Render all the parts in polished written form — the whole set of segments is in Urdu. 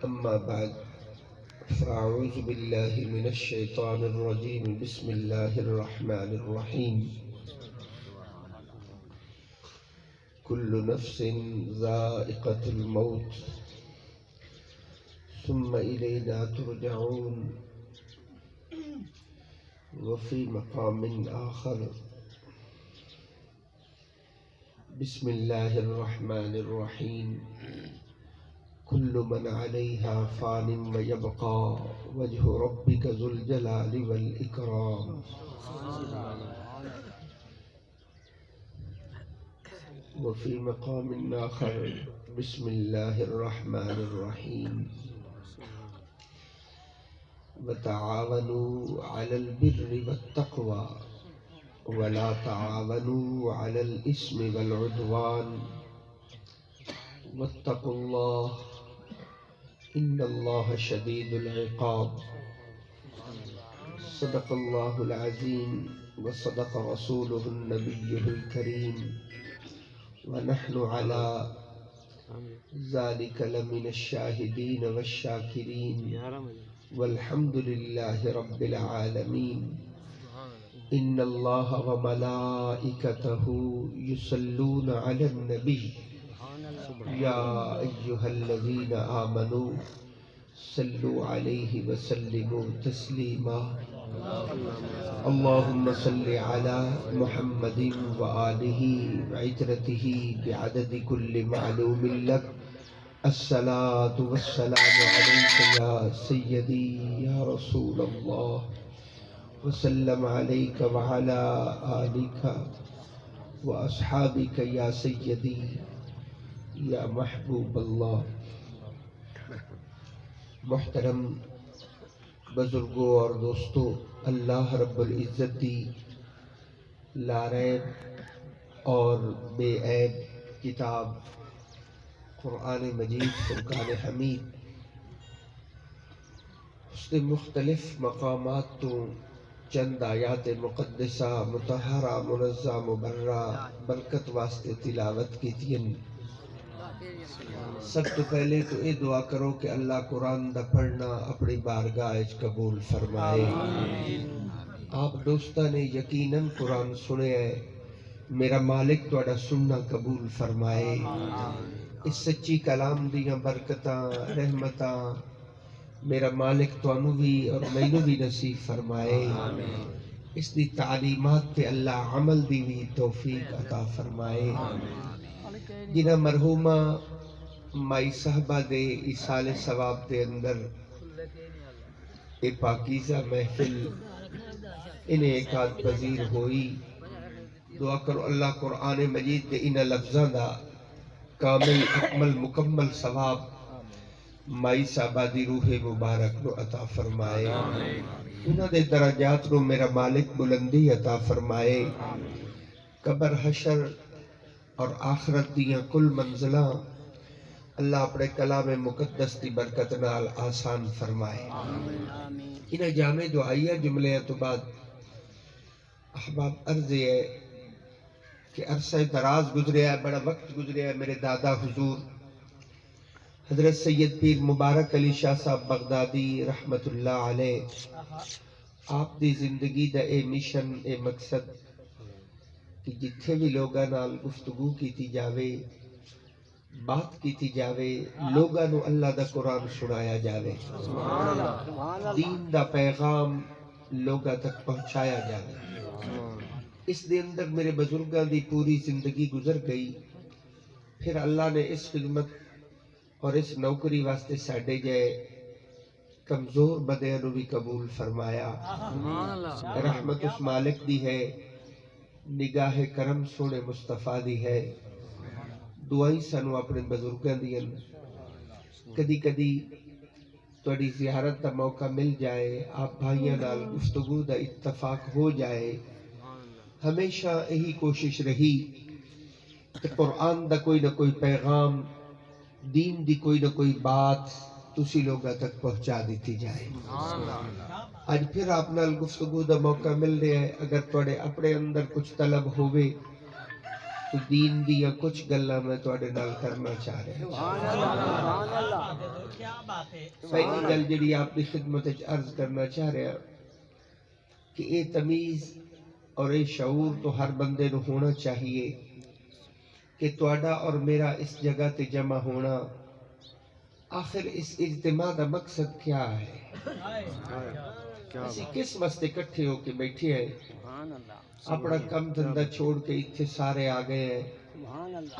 أما بعد فأعوذ بالله من الشيطان الرجيم بسم الله الرحمن الرحيم كل نفس ذائقة الموت ثم إلينا ترجعون وفي مقام آخر بسم الله الرحمن الرحيم كل من عليها فان ويبقى وجه ربك ذو الجلال والإكرام وفي مقام آخر بسم الله الرحمن الرحيم وتعاونوا على البر والتقوى ولا تعاونوا على الإثم والعدوان واتقوا الله إن الله شديد العقاب صدق الله العظيم وصدق رسوله النبي الكريم ونحن على ذلك لمن الشاهدين والشاكرين والحمد لله رب العالمين إن الله وملائكته يصلون على النبي يا أيها الذين آمنوا صلوا عليه وسلموا تسليما اللهم صل على محمد وآله وعترته بعدد كل معلوم لك الصلاة والسلام عليك يا سيدي يا رسول الله وسلم عليك وعلى آلك وأصحابك يا سيدي یا محبوب اللہ. محترم بزرگوں اور دوستوں، اللہ رب العزت دی لاریب اور بے عیب کتاب قرآن مجید فرقان حمید اس نے مختلف مقامات تو چند آیات مقدسہ مطہرہ منزہ مبرہ برکت واسطے تلاوت کی تین. سب تو پہلے تو اے دعا کرو کہ اللہ قرآن دا پڑھنا اپنی بارگاہ اچ قبول فرمائے. آپ دوستہ نے یقیناً قرآن سنے ہے، میرا مالک تہاڈا سننا قبول فرمائے. اس سچی کلام دیاں برکتاں رحمتاں میرا مالک تانوں بھی اور مینوں بھی نصیب فرمائے. اس دی تعلیمات تے اللہ عمل دی بھی توفیق عطا فرمائے. جنہ مرحومہ مائی صاحبہ دے ایصال ثواب دے اندر اے پاکیزہ محفل انہیں ایکاد پذیر ہوئی، دعا کرو اللہ قرآن مجید دے انہ لفظاں دا کامل اکمل مکمل ثواب مائی صاحبہ دی روح مبارک نو عطا فرمائے. انہ دے درجات نو میرا مالک بلندی عطا فرمائے. قبر حشر اور آخرت دیاں کل منزلاں اللہ اپنے کلام مقدس دی برکت نال آسان فرمائے. انہیں جامع دعائیہ جملے تو بعد احباب عرض ہے کہ عرصہ دراز گزریا ہے، بڑا وقت گزریا ہے. میرے دادا حضور حضرت سید پیر مبارک علی شاہ صاحب بغدادی رحمت اللہ علیہ، آپ دی زندگی دا اے مشن اے مقصد کہ جتھے بھی لوگاں نال گفتگو کیتی جاوے، بات کیتی جاوے، لوگاں نو اللہ دا قرآن سنایا جاوے، دین دا پیغام لوگاں تک پہنچایا جاوے. اس دے اندر میرے بزرگاں دی پوری زندگی گزر گئی. پھر اللہ نے اس خدمت اور اس نوکری واسطے ساڈے جائے کمزور بندیاں نو بھی قبول فرمایا. رحمت اس مالک دی ہے، نگاہ کرم سونے مصطفیٰ دی ہے. دعائیں سانو اپنے بزرگاں دیاں کدی کدی تہاڈی زیارت دا موقع مل جائے، آپ بھائیاں نال گفتگو دا اتفاق ہو جائے. ہمیشہ یہی کوشش رہی کہ قرآن دا کوئی نہ کوئی پیغام، دین دی کوئی نہ کوئی بات تسی لوگاں تک پہنچا دیتی جائے. آج پھر آپ نال گفتگو دا موقع مل رہا ہے. اگر تواڈے اپنے اندر کچھ طلب ہوئے تو دین دیا کچھ گلاں میں تواڈے نال کرنا چاہ رہا ہوں۔ پہلی گل جڑی آپ کی خدمت وچ عرض کرنا چاہ رہا کہ یہ تمیز اور یہ شعور تو ہر بندے نو ہونا چاہیے کہ تواڈا اور میرا اس جگہ تے جمع ہونا، آخر اس اجتماع کا مقصد کیا ہے؟ اسی کس واسطے اکٹھے ہو کے بیٹھے ہیں؟ اپنا کم دھندا چھوڑ کے اتنے سارے آ گئے ہیں،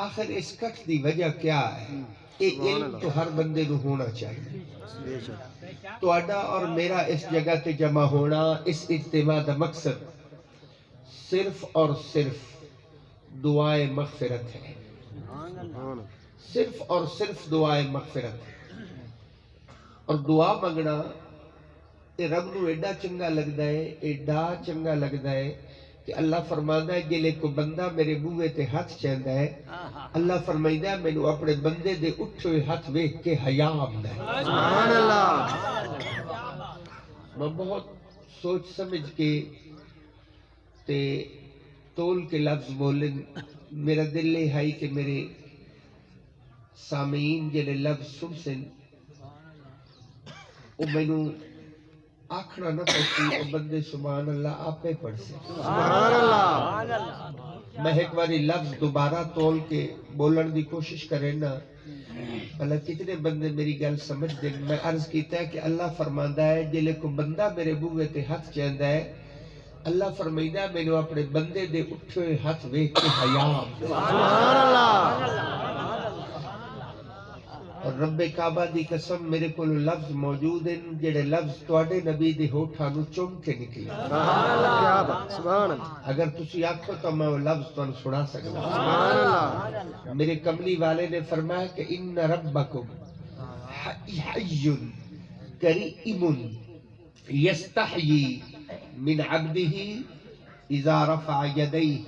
آخر اس کٹ دی وجہ کیا ہے؟ یہ علم تو ہر بندے نو ہونا چاہیے۔ تواڈا اور میرا اس جگہ تے جمع ہونا، اس اجتماع کا مقصد صرف اور صرف دعائے مغفرت ہے، صرف اور صرف دعائے مغفرت ہے۔ اور دعا منگنا یہ رب نو ایڈا چنگا لگدا ہے، ایڈا چنگا لگدا ہے کہ اللہ فرماندا ہے جلے کو بندہ میرے بوئے تے ہاتھ چیندا ہے، اللہ فرمائدا ہے مینوں اپنے بندے دے اٹھے ہوئے ہاتھ ویکھ کے حیا آندا ہے۔ سبحان اللہ۔ میں بہت سوچ سمجھ کے تے تول کے لفظ بولن، میرا دل یہ ہے کہ میرے سامعین جڑے لفظ سن سن وہ مینوں آکھنا نہ پڑتی، وہ بندے سبحان اللہ آپ پہ پڑھ سے۔ سبحان اللہ۔ میں ایک باری لفظ دوبارہ تول کے بولن دی کوشش کریں نا، بھلا کتنے بندے میری گل سمجھ دیں۔ میں عرض کیتا ہے کہ اللہ فرماندا ہے جلے کو بندہ میرے بوئے تے ہاتھ چیندا ہے، اللہ فرمائدا ہے مینوں اپنے بندے دے اٹھے ہوئے ہاتھ ویکھ کے حیا آندا ہے۔ سبحان اللہ۔ اور رب کعبہ دی قسم میرے کو لفظ موجود ہیں جڑے لفظ تواڈے نبی دے ہوٹھاں نو چوم کے نکلے۔ سبحان اللہ۔ سبحان اللہ۔ اگر تسی آکھو تو میں وہ لفظ تانوں سنا سکدا۔ سبحان اللہ۔ میرے کملی والے نے فرمایا کہ ان ربکم حی کریم یستحیی من عبده اذا رفع یدیہ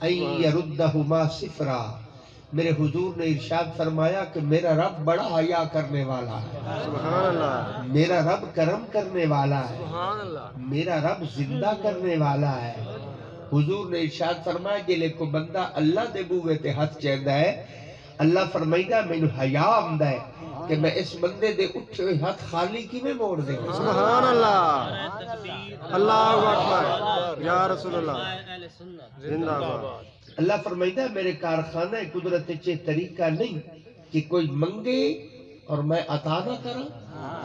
ان یردہما صفرا۔ میرے حضور نے ارشاد فرمایا کہ میرا رب بڑا حیا کرنے والا ہے، سبحان اللہ، میرا رب کرم کرنے والا ہے، سبحان اللہ، میرا رب زندہ کرنے والا ہے۔ حضور نے ارشاد فرمایا جلے کو بندہ اللہ دے بوئے تے ہاتھ چیندا ہے، اللہ فرمائدا مینوں حیا آندا ہے کہ میں اس بندے دے اٹھے ہوئے ہاتھ خالی کیویں موڑ دے۔ سبحان اللہ، اللہ اکبر، یا رسول اللہ، زندہ باد۔ اللہ فرمائدا ہے میرے کارخانہ قدرت چے طریقہ نہیں کہ کوئی منگے اور میں عطا نہ کراں۔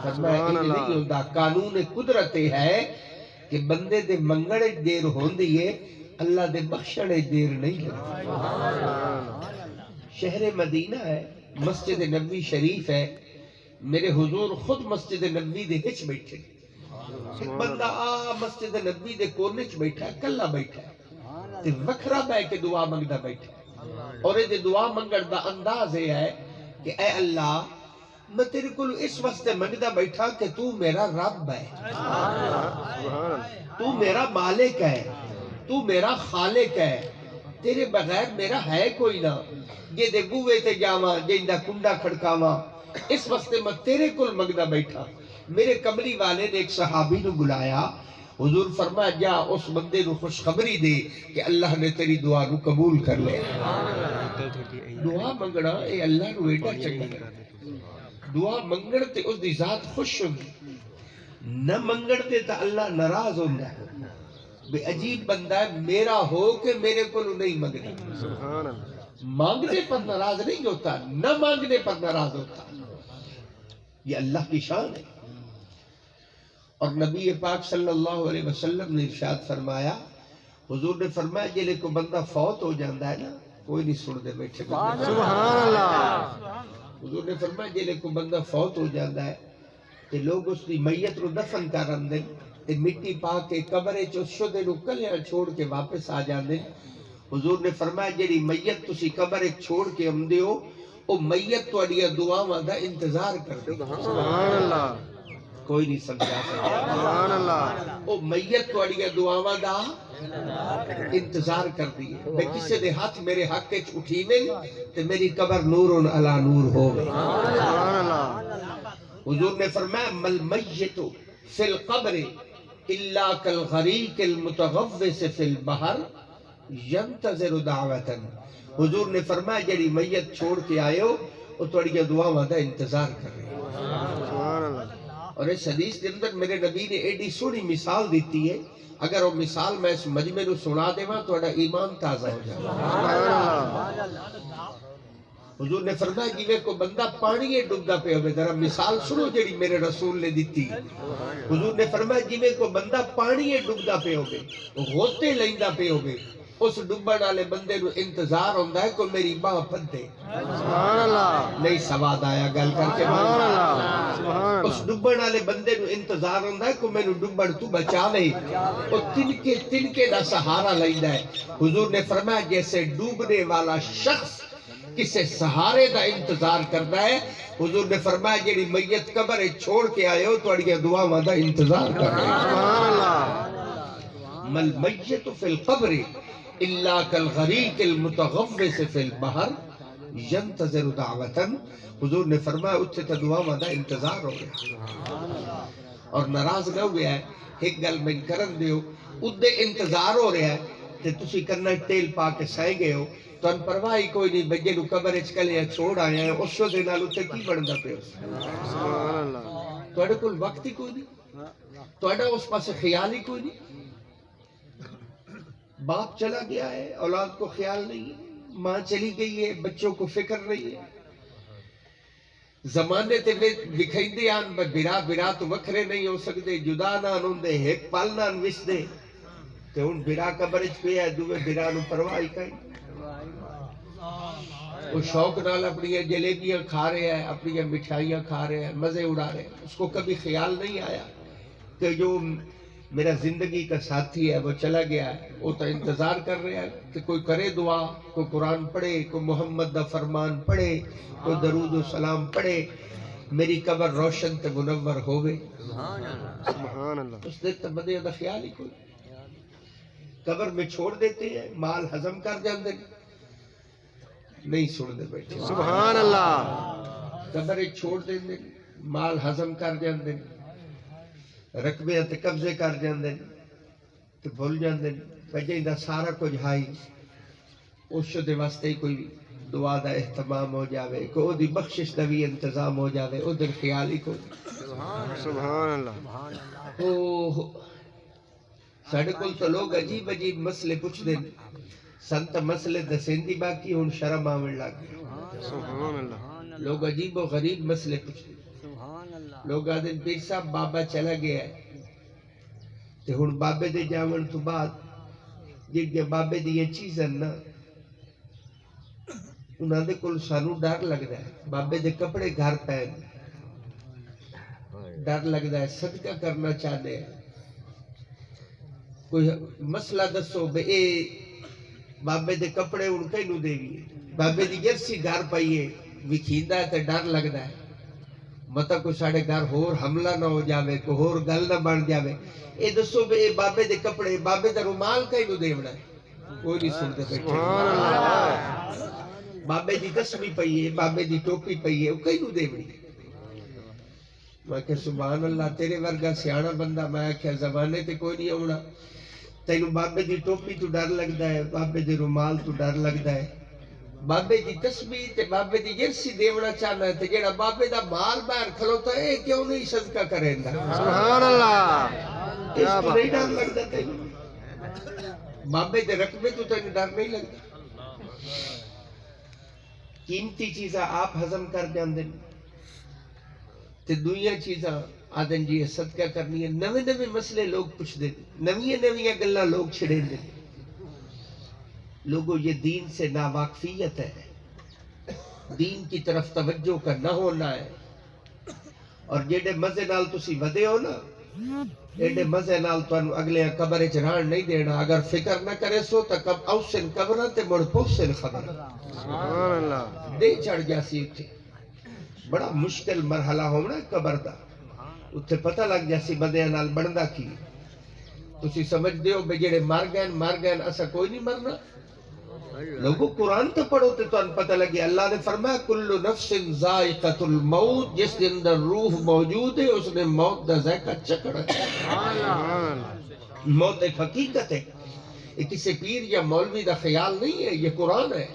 فرمایا یہ نہیں ہوندا، قانون قدرت ہے کہ بندے دے منگڑے دیر ہوندی ہے، اللہ دے بخشڑے دیر نہیں لگتی۔ شہر مدینہ ہے، مسجد نبوی شریف ہے، میرے حضور خود مسجد نبوی دے وچ بیٹھے، ایک بندہ مسجد نبوی دے کونے چ بیٹھا ہے، کلا بیٹھا ہے تے وکھرا بہ کے دعا منگدا بیٹھا ہے، اور یہ دعا منگڑ دا انداز یہ ہے کہ اے اللہ میں تیرے کو اس واسطے منگدا بیٹھا کہ تو میرا رب ہے، تو میرا مالک ہے، تو میرا خالق ہے، تیرے بغیر میرا ہے کوئی نہ، جے دے بوئے تے جاواں جیندا کنڈا کھڑکاواں، اس واسطے میں تیرے کول منگدا بیٹھا۔ میرے کملی والے نے ایک صحابی نو بلایا، حضور فرمایا جا اس بندے نو خوشخبری دے کہ اللہ نے تیری دعا نو قبول کر لیا۔ دعا منگنا اے اللہ نو ایڈا چنگا لگدا، دعا منگڑ تے اس دی ذات خوش ہوندی، نہ منگڑ تے تا اللہ ناراض ہوندا ہے۔ بے عجیب بندہ ہے، میرا ہو کہ میرے کو نہیں منگنا، سبحان اللہ، مانگنے پر ناراض نہیں ہوتا، نہ مانگنے پر ناراض ہوتا، یہ اللہ کی شان ہے۔ اور نبی پاک صلی اللہ علیہ وسلم نے ارشاد فرمایا، حضور نے فرمایا جلے کو بندہ فوت ہو جاندہ ہے نا، کوئی نہیں سن دے بیٹھے، سبحان اللہ، حضور نے فرمایا جلے کو بندہ فوت ہو جاندہ ہے کہ لوگ اس کی میت رو دفن کر اندیں تے مٹی پا کے قبرے چو شدے نو کلیاں چھوڑ کے واپس آ جاندیں۔ حضور نے فرمایا جیڑی میت تسی قبرے چھوڑ کے امدے ہو، او میت تو اڈیا دعاواں دا انتظار کر دے، سبحان اللہ، کوئی نہیں سمجھا سکتا، سبحان اللہ، او میت تو اڈیا دعاواں دا انتظار کر دیئے، میں کسے دے ہاتھ میرے حق کے اٹھی میں تے میری قبر نور علی نور ہو گئی، سبحان اللہ۔ حضور نے فرمایا مل میت فی القبر الا کالغریق المتغوث فی البحر ینتظر دعوتن، حضور نے فرمایا جڑی میت چھوڑ کے آئے ہو وہ تھوڑی دعاواں دا انتظار کر رہے ہیں۔ اور اس حدیث کے اندر میرے نبی نے ایڈی سونی مثال دیتی ہے، اگر وہ مثال میں اس مجمع نو سنا دیواں تہاڈا ایمان تازہ ہو جائے۔ حضور نے فرمایا جی میں کوئی بندہ پانی ڈبدا پہ ہوئے، ذرا مثال سنو جڑی میرے رسول نے دیتی۔ حضور نے فرمایا جی میں کوئی بندہ پانی ڈبدا پہ ہوئے، غوطے لیندا پہ ہوئے، اس ڈبن والے بندے نو انتظار ہوندا ہے کوئی میری باہ پھدے۔ سبحان اللہ، نہیں سواد آیا گل کر کے، سبحان اللہ، اس ڈبن والے بندے نو انتظار ہوندا ہے کوئی مینوں ڈبن تو بچا لے، او تنکے دا سہارا لیندا ہے۔ حضور نے فرمایا جیسے ڈوبنے والا شخص کسے سہارے دا انتظار کرتا ہے، حضور نے فرمایا جیڑی میت قبر چھوڑ کے آئے ہو تواڈیاں دعاواں دا انتظار کر رہے ہیں۔ سبحان اللہ، مل میت فی القبر الا کالغریق المتغوص فی البحر ینتظر دعوتن، حضور نے فرمایا اتھے تا دعاواں دا انتظار ہو رہا ہے۔ اور ناراض نہ ہوئے ہے، ایک گل میں کرن دیو، ادھے انتظار ہو رہا ہے تے تسی کرنا تیل پا کے سائیں گے ہو تو ان پرواہی کوئی نہیں، بجے نو قبر اچکلے چھوڑ آیا ہے، اس وقت نال اتھے کی بڑھنا پہ ہو۔ سبحان اللہ، تو اڑے کل وقت ہی کوئی نہیں، تو اڑا اس پاس خیال ہی کوئی نہیں۔ باپ چلا گیا ہے، اولاد کو خیال نہیں ہے، ماں چلی گئی ہے، بچوں کو فکر نہیں ہے۔ زمانے تے دکھائیندے آن برا تو وکھرے نہیں ہو سکتے، جدا نہ ہوندے، ایک پل نہ وسدے، تے ہن برا قبر وچ پیا ہے، دوویں برا نو پرواہ ہی کہیں۔ وہ شوق نال اپنی جلیبیاں کھا رہے ہیں، اپنی مٹھائیاں کھا رہے ہیں، مزے اڑا رہے ہیں، اس کو کبھی خیال نہیں آیا کہ جو میرا زندگی کا ساتھی ہے وہ چلا گیا ہے، وہ تو انتظار کر رہے ہیں کہ کوئی کرے دعا، کوئی قرآن پڑھے، کوئی محمد دا فرمان پڑھے، کوئی درود و سلام پڑھے، میری قبر روشن تے منور ہوئے۔ سبحان اللہ، اس دن تے بندے دا خیال ہی کوئی، قبر میں چھوڑ دیتے ہیں، مال ہضم کر جاندے نہیں سن دے بیٹھے۔ سبحان اللہ، قبر چھوڑ دیندے، مال ہضم کر جاندے، رقبے تے قبضے کر جاندے تے بھول جاندے، بجے دا سارا کچھ ہائی، اس دے واسطے کوئی دعا دا اہتمام ہو جاوے، کوئی دی بخشش دا بھی انتظام ہو جاوے، ادھر خیال ہی کوئی۔ سبحان اللہ، ساڑھے کل تو لوگ عجیب عجیب مسئلے پوچھ دیں، سنت مسئلے دسیندی باقی ہون شرم آمن لگ گئے۔ سبحان اللہ، لوگ عجیب و غریب مسئلے پوچھ دیں۔ لوگ آدھیں پیر صاحب بابا چلا گیا ہے، تے ہن بابے دے جاون تو بعد جن بابے دی یہ چیزیں نا انہاں دے کل سانو ڈر لگدا ہے، بابے دے کپڑے گھر پہن، ڈر لگدا ہے، صدقہ کرنا چاہتے ہیں، کوئی مسئلہ دسو بے اے بابے دے کپڑے ان کئی نو دے گی، بابے دی جرسی گھر پائیے وکھیندا ہے تے ڈر لگدا ہے، مطلب کوئی ساڑھے گھر ہور حملہ نہ ہو جاوے، کوئی ہور گل نہ بن جاوے، اے دسو بے اے بابے دے کپڑے بابے دا رومال کئی نو دیونا ہے، کوئی نہیں سنتے بیٹھے، بابے دی تسبیح پئیے، بابے دی ٹوپی پئیے، وہ کئی نو دیونی۔ میں کہ سبحان اللہ، تیرے ورگا سیانا بندہ، میں کہ زمانے تے کوئی نہیں ہونا، تینوں بابے دی ٹوپی تو ڈر لگدا ہے، بابے دی رومال تو ڈر لگدا ہے، بابے دی تسبیح تے بابے دی جرسی دیونا چاہنا ہے، تے جیڑا بابے دا مال باہر کھلوتا ہے کیوں نہیں صدقہ کریں دا؟ سبحان اللہ، اس کو نہیں ڈر لگدا تینوں؟ بابے دے رقبے تو تینوں ڈر نہیں لگدا؟ قیمتی چیزاں آپ ہضم کر جاندے تے دوئیاں چیزاں آدن جی صدقہ کرنی ہے، نوے نوے مسئلے لوگ پوچھ دے، نویاں نویاں گلاں لوگ چھڑیں دے۔ لوگوں یہ دین سے ناواقفیت ہے، دین کی طرف توجہ کا نہ ہونا ہے، اور جیڑے مزے نال تسی ودے ہو نا، ایڈے مزے نال تو اگلے قبر چران نہیں دینا، اگر فکر نہ کرے سو تو کب اوسن قبرہ تے مڑ پوسن خبر۔ سبحان اللہ، دے چڑھ جاسی اتھے، بڑا مشکل مرحلہ ہونا قبر دا، اتھے پتہ لگ جاسی بدیاں نال بندہ کی، تسی سمجھ دیو بے جڑے مر گئے اسا کوئی نہیں مرنا۔ لوگوں قرآن تو پڑھو تے تو ان پتہ لگے، اللہ نے فرمایا کل نفس ذائقۃ الموت، جس کے اندر روح موجود ہے اس نے موت دا ذائقہ چکھنا ہے۔ موت ایک حقیقت ہے، یہ کسی پیر یا مولوی دا خیال نہیں ہے، یہ قرآن ہے۔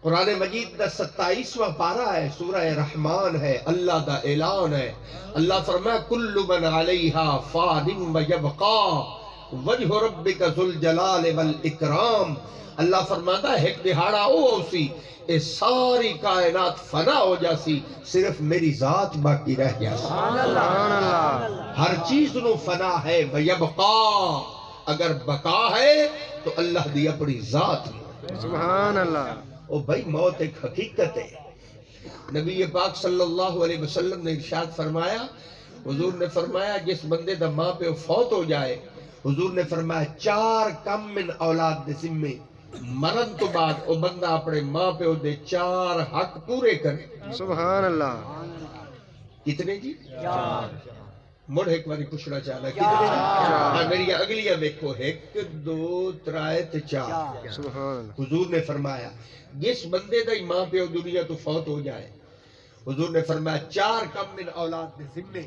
قرآن مجید دا 27واں پارہ ہے، سورہ رحمان ہے، اللہ دا اعلان ہے۔ اللہ فرمایا کل من علیہا فان ویبقا وجہ ربک ذو الجلال والاکرام۔ اللہ فرماتا ہے ایک دہاڑا او سی اے ساری کائنات فنا ہو جاسی، صرف میری ذات باقی رہ جاسی۔ سبحان اللہ، ہر چیز نو فنا ہے، ویبقا اگر بقا ہے تو اللہ دی اپنی ذات ہے۔ سبحان اللہ۔ او بھائی موت ایک حقیقت ہے۔ نبی پاک صلی اللہ علیہ وسلم نے ارشاد فرمایا، حضور نے فرمایا جس بندے دا ماں پہ فوت ہو جائے، حضور نے فرمایا 4 کم من اولاد دے ذمے مرن تو بعد او بندہ اپنے ماں پہ دے 4 حق پورے کرے۔ سبحان اللہ۔ کتنے جی؟ 4۔ مڑ ایک باری پوچھنا چاہنا کتنے جی؟ ہاں میری اگلیاں دیکھو، 1 2 3 4۔ سبحان اللہ۔ حضور نے فرمایا جس بندے دا ماں پہ دنیا تو فوت ہو جائے، حضور نے فرمایا 4 کم من اولاد دے ذمے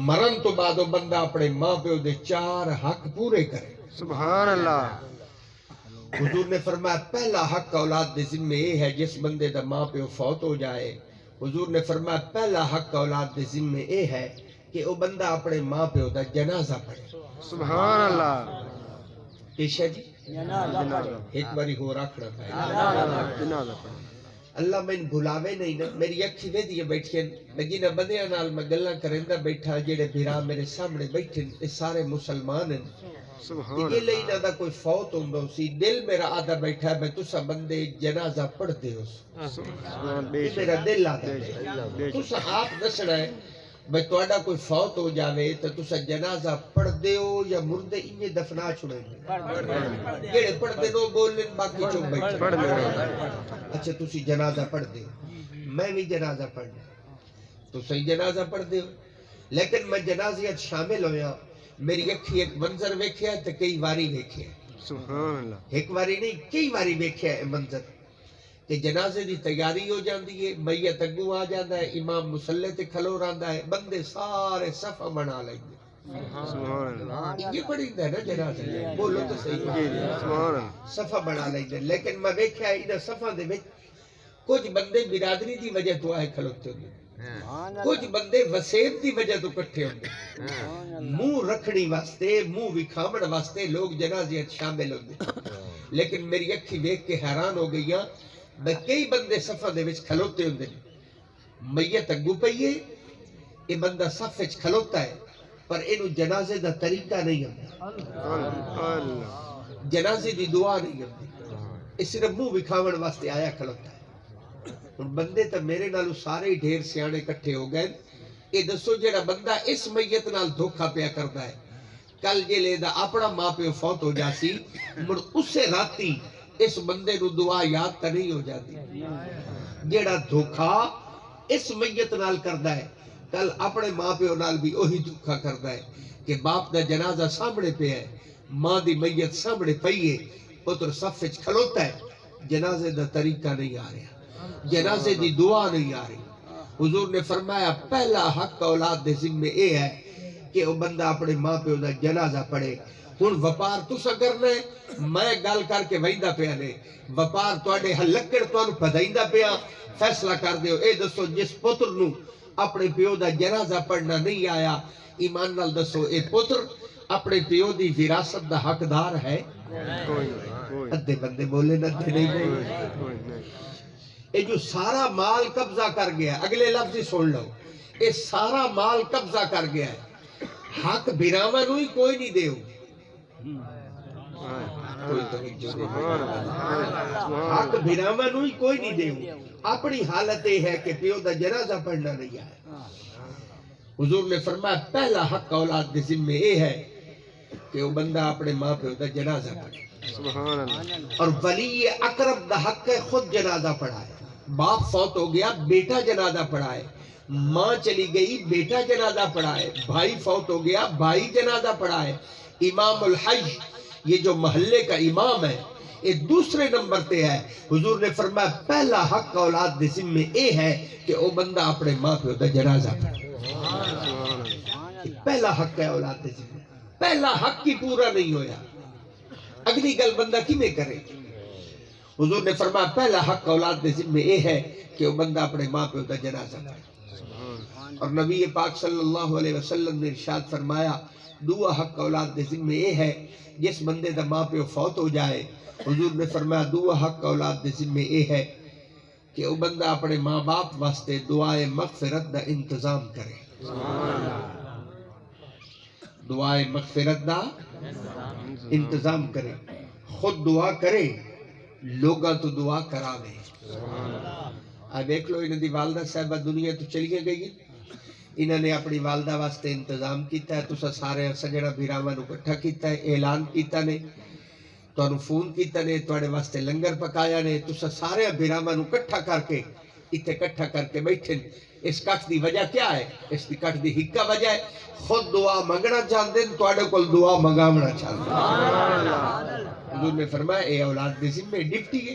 مرن تو بعد وہ بندہ اپنے ماں پہ دے 4 حق پورے کرے۔ سبحان اللہ۔ حضور نے فرمایا پہلا حق اولاد دے ذمے یہ ہے جس بندے دا ماں پہ فوت ہو جائے، حضور نے فرمایا پہلا حق اولاد دے ذمے یہ ہے کہ وہ بندہ اپنے ماں پہ دا جنازہ پڑھے۔ سبحان اللہ۔ پیشہ جی ایک باری ہو رکھنا پائے۔ جنازہ پڑھے۔ اللہ میں بھلاوے نہیں نا، میری اکھی وے دیئے بیٹھے میں جنہ بندیاں نال میں گلہ کرندہ بیٹھا، جڑے بھیرا میرے سامنے بیٹھے یہ سارے مسلمان ہیں۔ سبحان یہ لئی نہ دا کوئی فوت ہوندہ سی، دل میرا آدھا بیٹھا ہے میں تسا بندے جنازہ پڑھ دے ہو سی، یہ میرا دل آدھا ہے۔ تسا آپ دسنا ہے بھئی توڑا کوئی فوت ہو جاوے تو تسا جنازہ پڑھ دے ہو یا مردے انہیں دفنا چھوڑے دے، جڑے پڑھ دے دو بولن باقی چوک بیٹھے۔ اچھا تسی جنازہ پڑھ دے ہو، میں بھی جنازہ پڑھ دے تو صحیح جنازہ پڑھ دے ہو، لیکن میں جنازیت شامل ہویا میری اکھی ایک منظر ویکھیا تو کئی واری ویکھیا۔ سبحان اللہ۔ ایک واری نہیں کئی واری ویکھیا ہے منظر کہ جنازے دی تیاری ہو جاندی ہے، میت اگوں آ جاندہ ہے، امام مصلی تے کھلو رہندا ہے، بندے سارے صفحہ بنا لیں گے۔ سبحان اللہ۔ یہ پڑھی ہے نا جنازہ، بولو تو صحیح سبحان اللہ۔ صفحہ بنا لیں گے، لیکن میں ویکھیا انہاں صفحہ دے وچ کچھ بندے برادری دی وجہ تو آئے کھلوتے ہوندے، کچھ بندے وسیب دی وجہ تو کٹھے ہوندے، منہ رکھنی واسطے منہ وکھامن واسطے لوگ جنازیت شامل ہوندے، لیکن میری اکھی دیکھ کے حیران ہو گئیاں میں کئی بندے صفحہ دے وچ کھلوتے ہوندے، میت اگوں پئیے یہ بندہ صف وچ کھلوتا ہے پر اینو جنازے دا طریقہ نہیں ہوندا، جنازے دی دعا نہیں ہوندی، اس صرف منہ وکھاون واسطے آیا کھلوتا ہے۔ ہن بندے تو میرے نالو سارے ڈھیر سیانے کٹھے ہو گئے، یہ دسو جڑا بندہ اس میت نال دھوکا پیا کردا ہے، کل جے دا اپنا ماں پیو فوت ہو جاسی مڑ اسے راتی اس بندے نو دعا یاد تا نہیں ہو جاتی۔ جڑا دھوکا اس میت نال کردا ہے کل اپنے ماں پیو نال بھی وہی دھوکا کردا ہے کہ باپ دا جنازہ سامنے پہ ہے، ماں دی میت سامنے پئی ہے، پتر صف وچ کھلوتا ہے، جنازے دا طریقہ نہیں آ رہا، جنازے دی دعا نہیں آ رہی۔ حضور نے فرمایا پہلا حق اولاد دے ذمے اے ہے کہ وہ بندہ اپنے ماں پہ دا جنازہ پڑھے۔ ہن وپار تسا کرنا ہے، میں گل کر کے وہیندا پیا نے، وپار تواڈے ہلکڑ تانوں پدائیندا پیا، فیصلہ کر دیو۔ اے دسو جس پتر نو اپنے پیو دا جنازہ پڑھنا نہیں آیا، ایمان نال دسو اے پتر اپنے پیو دی وراثت دا حقدار ہے؟ ادھے بندے بولے نہ ادھے نہیں بولے۔ اے جو سارا مال قبضہ کر گیا، اگلے لفظ ہی سن لو، اے سارا مال قبضہ کر گیا ہے، حق بھراواں نو ہی کوئی نہیں دیو، کوئی توجہ نہیں، حق بھراواں نو ہی کوئی نہیں دیو، اپنی حالت یہ ہے کہ پیو دا جنازہ پڑھنا نہیں آیا۔ حضور نے فرمایا پہلا حق اولاد دے ذمے یہ ہے کہ وہ بندہ اپنے ماں پیو دا جنازہ پڑھے، اور ولی اقرب دا حق ہے خود جنازہ پڑھائے۔ باپ فوت ہو گیا بیٹا جنازہ پڑھائے، ماں چلی گئی بیٹا جنازہ پڑھائے، بھائی فوت ہو گیا بھائی جنازہ پڑھائے۔ امام الحج یہ جو محلے کا امام ہے یہ دوسرے نمبر پہ ہے۔ حضور نے فرمایا پہلا حق اولاد دے ذمے یہ ہے کہ وہ بندہ اپنے ماں پہ دا جنازہ پڑھے، پہلا حق ہے اولاد دے ذمے، پہلا حق ہی پورا نہیں ہویا۔ اگلی گل بندہ کی میں کرے؟ حضور نے فرمایا پہلا حق اولاد دے ذمے یہ ہے کہ وہ بندہ اپنے ماں پیو دا جنازہ پڑھے، اور نبی پاک صلی اللہ علیہ وسلم نے ارشاد فرمایا دوسرا حق اولاد دے ذمے یہ ہے جس بندے دا ماں پیو فوت ہو جائے، حضور نے فرمایا دوسرا حق اولاد دے ذمے یہ ہے کہ وہ بندہ اپنے ماں باپ واسطے دعائے مغفرت دا انتظام کرے، دعائے مغفرت دا انتظام کرے، خود دعا کرے، لوگاں تو دعا کراوے۔ دیکھ لو انہوں دی والدہ صاحبہ دنیا تو چلی گئی، انہوں نے اپنی والدہ واسطے انتظام کیتا ہے، تسا سارے سجڑا بھیراواں نو اکٹھا کیتا ہے، اعلان کیتا نے، تانوں فون کیتا نے، تواڈے واسطے لنگر پکایا نے، تسا سارے بھیراواں نو اکٹھا کر کے اتنے اکٹھا کر کے بیٹھے۔ اس کٹ دی وجہ کیا ہے؟ اس دی کٹ دی ہکا وجہ ہے خود دعا منگنا چاہتے ہیں، تواڈے کول دعا منگاونا چاہتے ہیں۔ حضور نے فرمایا اے اولاد دے ذمے ڈپٹی ہے،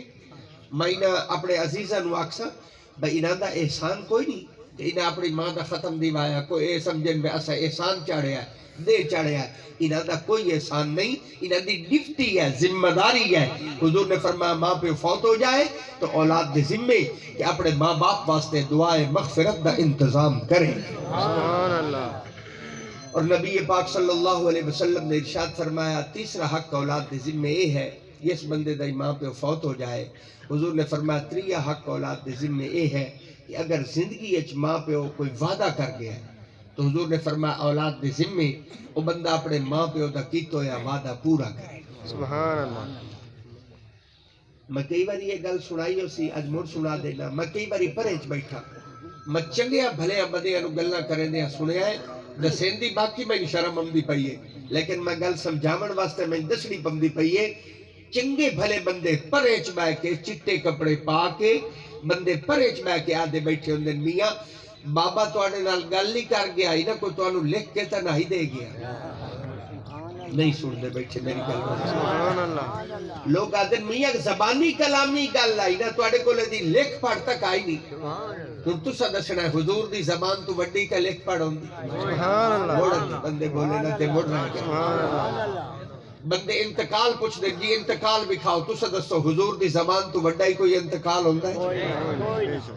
میں انہاں اپنے عزیزاں نو آکھساں بھئی انہاں دا احسان کوئی نہیں کہ انہاں اپنی ماں دا ختم دیوایا، کوئی اے سمجھن میں اسا احسان چاڑیا ہے، دے چاڑیا ہے، انہاں دا کوئی احسان نہیں، انہاں دی ڈپٹی ہے، ذمہ داری ہے۔ حضور نے فرمایا ماں پہ فوت ہو جائے تو اولاد دے ذمے کہ اپنے ماں باپ واسطے دعائے مغفرت دا انتظام کرے۔ سبحان اللہ۔ اور نبی پاک صلی اللہ علیہ وسلم نے ارشاد فرمایا تیسرا حق اولاد دے ذمے یہ ہے جس بندے دا ماں پہ فوت ہو جائے، حضور نے فرمایا تریا حق اولاد دے ذمے یہ ہے کہ اگر زندگی اچ ماں پہ کوئی وعدہ کر گیا ہے تو حضور نے فرمایا اولاد دے ذمے وہ بندہ اپنے ماں پہ دا کیتا ہوا وعدہ پورا کرے۔ سبحان اللہ۔ میں کئی باری یہ گل سنائی ہو سی، اج مڑ سنا دینا، میں کئی باری پرہچ بیٹھا، میں چنگیا بھلیا بدیا نو گلاں کریں دیا سنیا ہے، دسین دی باقی میں شرم آمدی پئی ہے، لیکن میں گل سمجھاون واسطے میں دسنی پمدی پئی ہے۔ چنگے بھلے بندے پرہچ بہ کے چٹے کپڑے پا کے بندے پرہچ بہ کے آدھے بیٹھے ہوندے میاں بابا تواڈے نال گل نہیں کر گیا ہی نہ کوئی تانوں لکھ کے تے نہیں دے گیا، نہیں سن دے بیٹھے میری گل۔ سبحان اللہ۔ لوگ آدھے میاں زبانی کلامی گل آئی نہ تواڈے کولے دی لکھ پڑھ تک آئی نہیں، ہن تساں دسنا ہے حضور دی زبان تو وڈی کا لکھ پڑھ ہوندی۔ سبحان اللہ۔ موڑ بندے بولے نہ تے مڑ رہے سبحان اللہ۔ بندے انتقال پوچھ دے جی انتقال بکھاؤ، تساں دسو حضور دی زبان تو وڈا ہی کوئی انتقال ہوندا ہے؟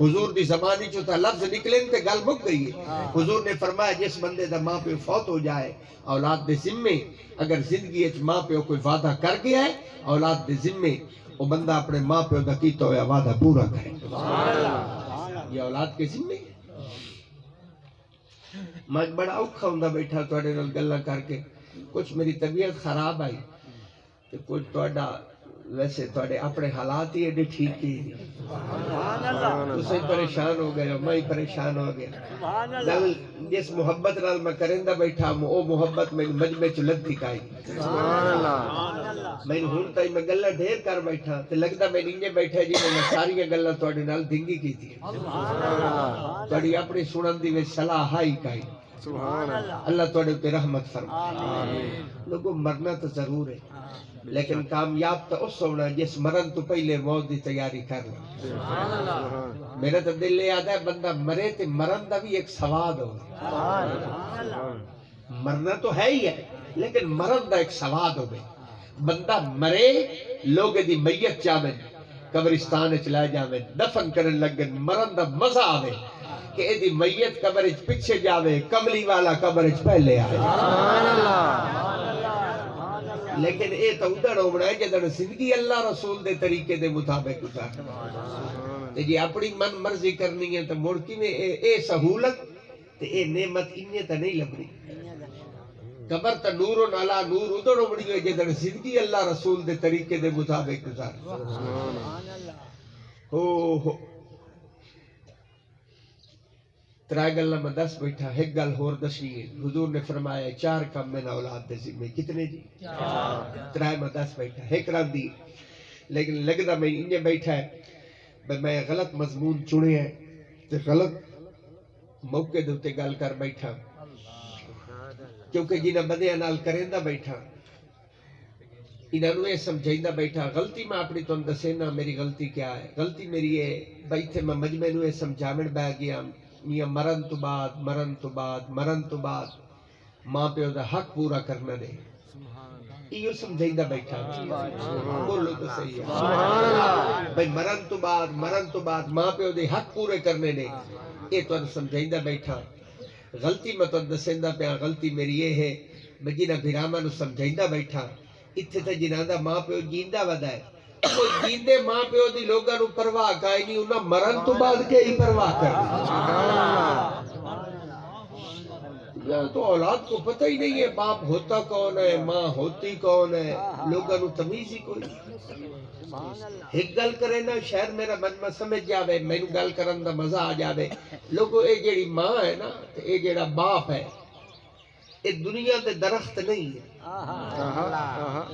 حضور دی زبانی چوں تے لفظ نکلے تے گل مک گئی ہے۔ حضور نے فرمایا جس بندے دا ماں پہ فوت ہو جائے اولاد دے ذمے اگر زندگی وچ ماں پہ کوئی وعدہ کر گیا ہے اولاد دے ذمے وہ بندہ اپنے ماں پہ دا کیتا ہوا وعدہ پورا کرے۔ یہ اولاد کے ذمے میں بڑا اوکھا ہوندا بیٹھا تواڈے نال گلاں کر کے، کچھ میری طبیعت خراب آئی تو کچھ تواڈا ویسے تواڈے اپنے حالات ہی ایڈے ٹھیک ہی تسیں پریشان ہو گئے، میں پریشان ہو گیا۔ گل جس محبت نال میں کریندا بیٹھا او محبت میں مجمع چ لگ دکھائی۔ سبحان اللہ۔ میں ہن تائی میں گلاں ڈھیر کر بیٹھا تے لگدا میں انجے بیٹھا جی میں ساری گلاں تواڈے نال دھنگی کیتی ہے، تواڈی اپنی سنن دی وچ صلاح ہائی کائی۔ سبحان اللہ۔ اللہ تواڈے تے رحمت فرمائے۔ لوگوں مرنا تو ضرور ہے لیکن کامیاب تو اس ہونا جس مرن تو پہلے موت دی تیاری کر لے۔ میرا تو دل یہ آدھا ہے بندہ مرے تے مرن دا بھی ایک سواد ہو، مرنا تو ہے ہی ہے لیکن مرن دا ایک سواد ہو۔ بندہ مرے لوگ دی میت چاہمیں قبرستان اچ لے جاویں دفن کرن لگن، مرن دا مزہ آوے کہ اے دی میت قبر اچ پچھے جاوے کملی والا قبر اچ پہلے آئے۔ لیکن اے تو ادھر ہونا ہے جدھر زندگی اللہ رسول دے طریقے دے مطابق گزار تے جی اپنی من مرضی کرنی ہے تو مڑکی میں اے سہولت تے اے نعمت انہیں تا نہیں لبنی۔ قبر تا نور و نالا نور ادھر ہوڑی ہے جدھر زندگی اللہ رسول دے طریقے دے مطابق گزار۔ ہو ترائے گلہ میں دس بیٹھا، ایک گل ہور دسیے حضور نے فرمایا چار کام میں نہ اولاد دے ذمے، کتنے جی؟ ترائے میں دس بیٹھا، ایک رات دی لیکن لگدا میں انجے بیٹھا ہے میں غلط مضمون چنے ہیں تے غلط موقع دے تے گل کر بیٹھا کیونکہ جنہ بدیاں نال کریندا بیٹھا انہاں نوں یہ سمجھائندا بیٹھا غلطی میں اپنی توں دسینا میری غلطی کیا ہے۔ غلطی میری ہے بیٹھے میں مجمع نوں یہ سمجھاون بہ گیا میاں مرن تو بعد ماں پیو دا حق پورا کرنا دے۔ یہ سمجھائیندہ بیٹھا بولو تو صحیح ہے سبحان اللہ بھئی مرن تو بعد ماں پہ دے حق پورے کرنے نے یہ تو سمجھائیندہ بیٹھا غلطی میں تو دسیندہ پہ غلطی میری یہ ہے میں جنہ بھراما نو سمجھائیندہ بیٹھا اتھے تا جنہ دا ماں پہ جیندہ ودا ہے وہ جیندے ماں پہ دی لوگاں نو پرواہ کائی نہیں انہاں مرن تو بعد کے ہی پرواہ کر یا تو اولاد کو پتہ ہی نہیں ہے باپ ہوتا کون ہے ماں ہوتی کون ہے لوگاں نو تمیز ہی کوئی ایک گل کرے نا شاید میرا من میں سمجھ جاوے میں نو گل کرن دا مزہ آ جاوے لوگو اے جیڑی ماں ہے نا اے جیڑا باپ ہے اے دنیا دے درخت نہیں ہے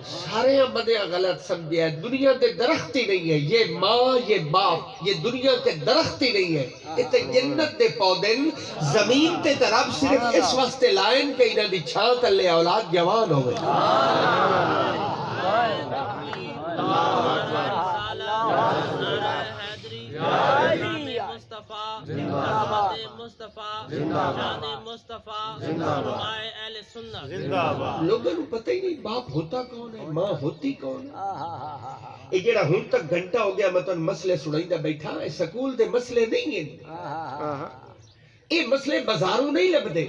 سارے بندے غلط سمجھے ہیں دنیا دے درخت ہی نہیں ہے یہ ماں یہ باپ یہ دنیا کے درخت ہی نہیں ہے یہ تے جنت دے پودن زمین تے طرف صرف اس واسطے لائن کہ انہاں دی چھاں تلے اولاد جوان ہوئے لوگوں کو پتہ ہی نہیں باپ ہوتا کون ہے ماں ہوتی کون ہے یہ جڑا ہن تک گھنٹہ ہو گیا میں تو مسئلے سنائیندہ بیٹھا اے سکول دے مسئلے نہیں ہیں یہ مسئلے بازاروں نہیں لبدے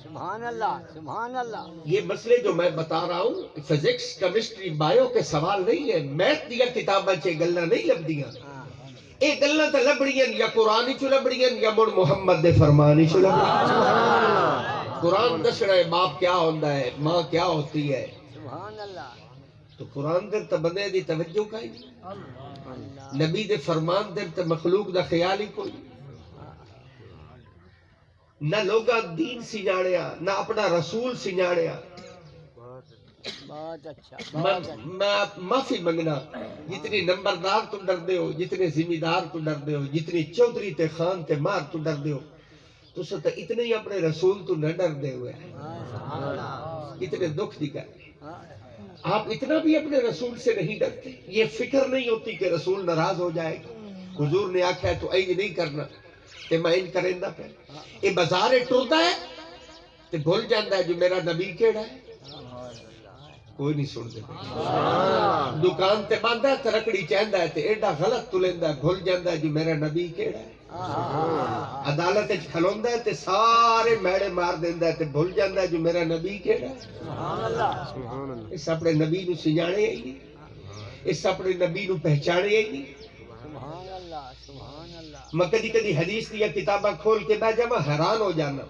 سبحان اللہ سبحان اللہ یہ مسئلے جو میں بتا رہا ہوں فزکس کیمسٹری بایو کے سوال نہیں ہے میتھ دیا کتاباں چے گلاں نہیں لبدیاں اے گلاں تے لبڑیاں یا قرآن چ لبڑیاں یا مڑ محمد دے فرمان چ لبڑیاں قرآن دسنا ہے باپ کیا ہوندا ہے ماں کیا ہوتی ہے سبحان اللہ تو قرآن دے تے بندے دی توجہ کائیں نبی دے فرمان دے تے مخلوق دا خیال ہی کوئی نہ لوگاں دین سنجاڑیا نہ اپنا رسول سنجاڑیا بہت اچھا میں معافی منگنا جتنی نمبردار تو ڈر دے ہو جتنے ذمہ دار تو ڈر دے ہو جتنی چودھری تے خان تے مار تو ڈر دے ہو تو ستا اتنے ہی اپنے رسول تو نہ ڈر دے ہوئے اتنے دکھ دکھا آپ اتنا بھی اپنے رسول سے نہیں ڈرتے یہ فکر نہیں ہوتی کہ رسول ناراض ہو جائے گا حضور نے آکھا ہے تو اینج نہیں کرنا تے میں ان کرندہ پہ یہ بازار ٹردا ہے تے بھول جاندا ہے جو میرا نبی کیڑا ہے کوئی نہیں سن دے دکان تے باندھا ہے ترکڑی چاہندا ہے تے ایڈا غلط تلیندا ہے بھول جاندا ہے جو میرا نبی کیڑا ہے عدالت وچ کھلوندا ہے تے سارے میڑے مار دیندا ہے تے بھول جاندا ہے جو میرا نبی کیڑا ہے سبحان اللہ اس اپنے نبی نو سنجانے ہی نہیں اس اپنے نبی نو پہچانے ہی نہیں سبحان اللہ سبحان اللہ میں کدی حدیث دیا کتاباں کھول کے بیٹھ جا میں حیران ہو جانا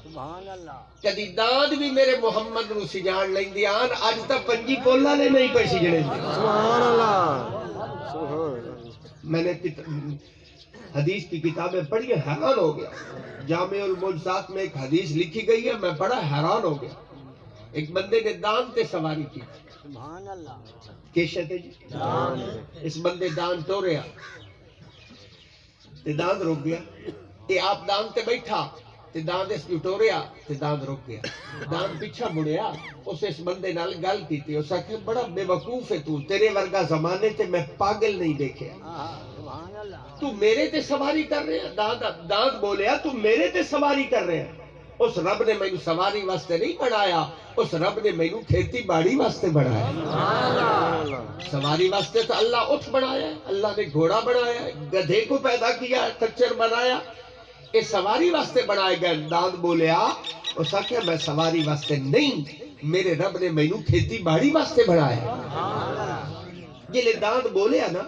سبحان اللہ کدی داد بھی میرے محمد نو سجان لیندی آن اج تک پنجی پولا نے نہیں پہ سجنے سبحان اللہ میں نے حدیث کی کتابیں پڑھی حیران ہو گیا جامع المعجزات میں ایک حدیث لکھی گئی ہے میں پڑھا حیران ہو گیا ایک بندے نے دان تے سواری کی سبحان اللہ کیشت ہے جی اس بندے دان ٹوریا تے دان رک گیا تے آپ دان تے بیٹھا تے دان اس کی ٹوریا تے دان رک گیا دان پیچھا مڑیا اس بندے نال گل کیتی اس آکھے بڑا بے وقوف ہے تو تیرے ورگا زمانے تے میں پاگل نہیں دیکھیا سبحان اللہ تو میرے تے سواری کر رہے ہیں دان بولیا تو میرے تے سواری کر رہے ہیں اس رب نے میں سواری واسطے نہیں بنایا اس رب نے میں کھیتی باڑی واسطے بنایا سواری واسطے تو اللہ اٹھ بنایا اللہ نے گھوڑا بنایا گدھے کو پیدا کیا کچر بنایا یہ سواری واسطے بنائے گئے دان بولیا اس آکھیا میں سواری واسطے نہیں میرے رب نے میں کھیتی باڑی واسطے بنایا جلے دان بولیا نا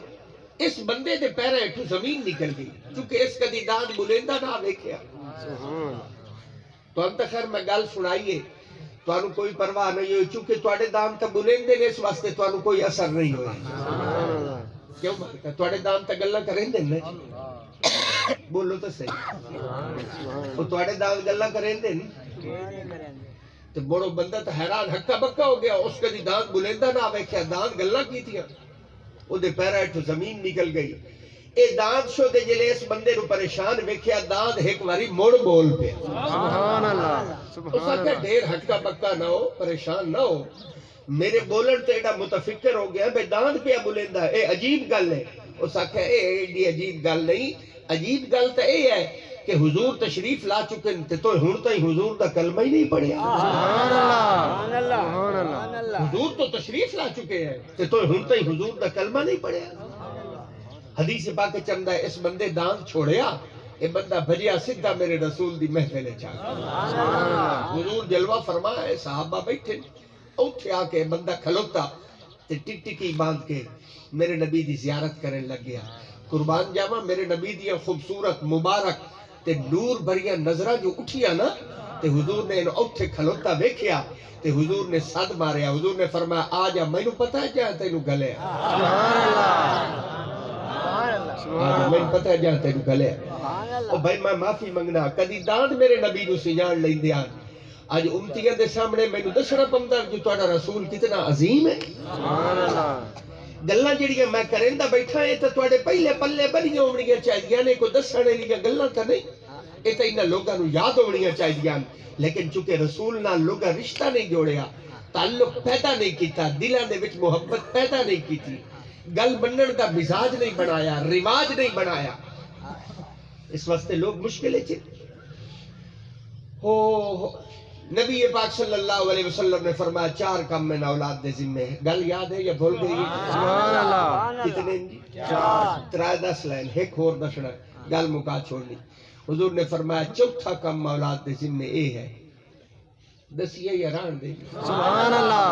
اس بندے دے پیرے اٹھو زمین نکل گئی کیونکہ اس کدی دان بولندہ نہ ویکھیا تو انت خیر میں گل سنائیے تو انو کوئی پرواہ نہیں ہوئی چونکہ توڑے دان تا بلندے نے اس واسطے تو انو کوئی اثر نہیں ہوئی کیوں مالکہ توڑے دان تا گلہ کریں دیں نہیں بولو تو صحیح وہ توڑے دان گلہ کریں دیں تو بڑو بندہ تو حیران ہکا بکا ہو گیا اس کا دی دان بلندہ نہ آوے کیا دان گلہ کی تھی وہ دے پیرا اٹھو زمین نکل گئی اے دان شو دے جلے اس بندے رو پریشان ویکھیا دان ایک واری موڑ بول پہ سبحان اللہ اس آکھا ڈھیر ہٹکا بکا نہ ہو پریشان نہ ہو میرے بولن تے ایڈا متفکر ہو گیا بے دان پہ بولندہ اے عجیب گل ہے اس آکھا اے ایڈی عجیب گل نہیں عجیب گل تے اے ہے کہ حضور تشریف لا چکے تے تو ہن تائیں حضور دا کلمہ ہی نہیں پڑھیا سبحان اللہ سبحان اللہ حضور تو تشریف لا چکے ہیں تے تو ہن تائیں حضور دا کلمہ نہیں پڑھیا حدیث پاک چندہ ہے اس بندے دان چھوڑیا اے بندہ بھجیا سدھا میرے رسول دی محفل چاہ حضور جلوہ فرمایا ہے صحابہ بیٹھے اوٹھے آ کے بندہ کھلوتا تے ٹک ٹکی باندھ کے میرے نبی دی زیارت کرنے لگ گیا قربان جاواں میرے نبی دی خوبصورت مبارک تے نور بھریا نظرہ جو اٹھیا نا تے حضور نے انہوں اوٹھے کھلوتا بیکھیا تے حضور نے صد ماریا حضور نے فرمایا آجا میں نو پتہ ہے جہاں تینو گلے آجا میں نو پتہ ہے جہاں تینو گلے او بھائی میں معافی منگنا کدی داند میرے نبی نو سجان لیں دیا آج امتیاں دے سامنے میں نو دسنا پمدا جو تہاڈا رسول کتنا عظیم ہے سبحان اللہ گلاں جڑیاں میں کریندا بیٹھا اے تے تواڈے پہلے پلے بنیاں ہونیاں چاہیے نے کوئی دسنے والیاں گلاں تے نہیں اے تے انہاں لوکاں نو یاد ہونیاں چاہیے لیکن چونکہ رسول نال لوکاں رشتہ نہیں جوڑیا تعلق پیدا نہیں کیتا دلاں دے وچ محبت پیدا نہیں کیتی گل بنن دا مزاج نہیں بنایا رواج نہیں بنایا اس واسطے لوگ مشکلیں چ ہو نبی پاک صلی اللہ علیہ وسلم نے فرمایا 4 کام میں اولاد دے ذمہ ہے گل یاد ہے یا بھول گئی سبحان اللہ کتنے جی 4 10 لائن ایک اور دسنا گل مکا چھوڑنی حضور نے فرمایا چوتھا کام اولاد دے ذمہ اے ہے دسیے یا ران دے سبحان اللہ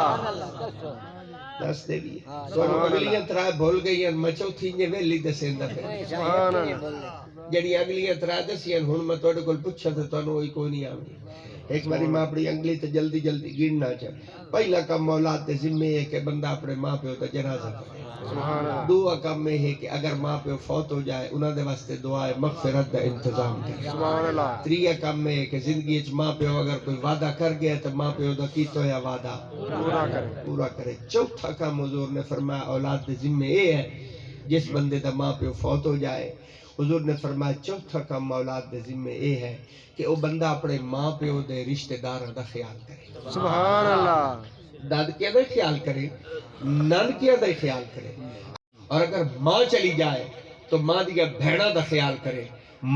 دس دے بھی تو اگلیاں 3 بھول گئی ہیں میں چوتھی نے ویلی دسیندا پھر سبحان اللہ جڑی اگلیاں 3 دسیاں ہن میں تواڈے کول پوچھا تے تانوں کوئی کوئی نہیں آوی ایک باری میں اپنی انگلی تے جلدی جلدی گننا چاہ پہلا کام اولاد دے ذمہ ہے کہ بندہ اپنے ماں پیو دا جنازہ پڑھے سبحان اللہ دوسرا کام یہ ہے کہ اگر ماں پیو فوت ہو جائے انہاں دے واسطے دعائے مغفرت دا انتظام کرے سبحان اللہ تیسرا کام یہ ہے کہ زندگی وچ ماں پیو اگر کوئی وعدہ کر گیا تو ماں پیو دا کیتا ہویا وعدہ پورا کرے چوتھا کام حضور نے فرمایا اولاد دے ذمہ یہ ہے جس بندے دا ماں پیو فوت ہو جائے حضور نے فرمایا چوتھا کام اولاد دے ذمہ یہ ہے کہ وہ بندہ اپنے ماں پیو دے رشتہ داراں دا خیال کرے سبحان اللہ دادکیاں دا خیال کرے نانکیاں دا خیال کرے اور اگر ماں چلی جائے تو ماں دیا بہناں دا خیال کرے